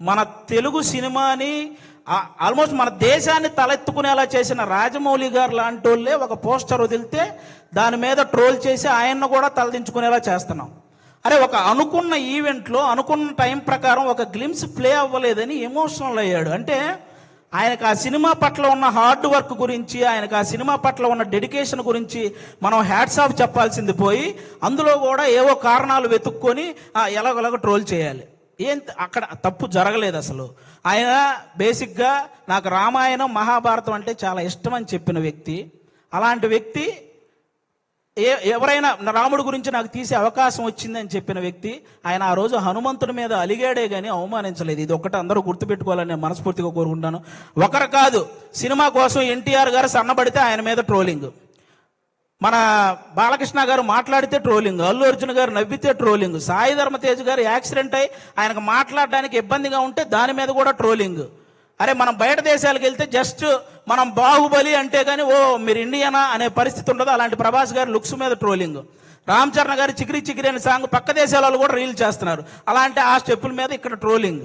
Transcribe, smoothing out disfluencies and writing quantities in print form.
మన తెలుగు సినిమాని ఆల్మోస్ట్ మన దేశాన్ని తలెత్తుకునేలా చేసిన రాజమౌళి గారు లాంటి వాళ్ళే ఒక పోస్టర్ వదిలితే దాని మీద ట్రోల్ చేసి ఆయన్ను కూడా తలదించుకునేలా చేస్తున్నాం. అరే, ఒక అనుకున్న ఈవెంట్లో అనుకున్న టైం ప్రకారం ఒక గ్లిమ్స్ ప్లే అవ్వలేదని ఎమోషనల్ అయ్యాడు. అంటే ఆయనకు ఆ సినిమా పట్ల ఉన్న హార్డ్ వర్క్ గురించి, ఆయనకు ఆ సినిమా పట్ల ఉన్న డెడికేషన్ గురించి మనం హ్యాట్స్ ఆఫ్ చెప్పాల్సింది పోయి అందులో కూడా ఏవో కారణాలు వెతుక్కొని ఎలాగోలాగ ట్రోల్ చేయాలి. అక్కడ తప్పు జరగలేదు అసలు. ఆయన బేసిక్గా నాకు రామాయణం మహాభారతం అంటే చాలా ఇష్టం అని చెప్పిన వ్యక్తి. అలాంటి వ్యక్తి ఎవరైనా రాముడి గురించి నాకు తీసే అవకాశం వచ్చిందని చెప్పిన వ్యక్తి. ఆయన ఆ రోజు హనుమంతుడి మీద అలిగాడే కానీ అవమానించలేదు. ఇది ఒక్కటి అందరూ గుర్తుపెట్టుకోవాలని నేను మనస్ఫూర్తిగా కోరుకుంటాను. ఒకరు కాదు, సినిమా కోసం ఎన్టీఆర్ గారు సన్నబడితే ఆయన మీద ట్రోలింగ్, మన బాలకృష్ణ గారు మాట్లాడితే ట్రోలింగ్, అల్లు అర్జున్ గారు నవ్వితే ట్రోలింగ్, సాయి ధర్మ తేజ్ గారు యాక్సిడెంట్ అయి ఆయనకు మాట్లాడడానికి ఇబ్బందిగా ఉంటే దాని మీద కూడా ట్రోలింగ్. అరే, మనం బయట దేశాలకు వెళ్తే జస్ట్ మనం బాహుబలి అంటే కానీ ఓ మీరు ఇండియనా అనే పరిస్థితి ఉండదు. అలాంటి ప్రభాస్ గారు లుక్స్ మీద ట్రోలింగ్, రామ్ చరణ్ గారు చికిరి చికిరి అనే సాంగ్ పక్క దేశాలలో కూడా రీల్ చేస్తున్నారు. అలాంటి ఆ స్టెప్పుల మీద ఇక్కడ ట్రోలింగ్.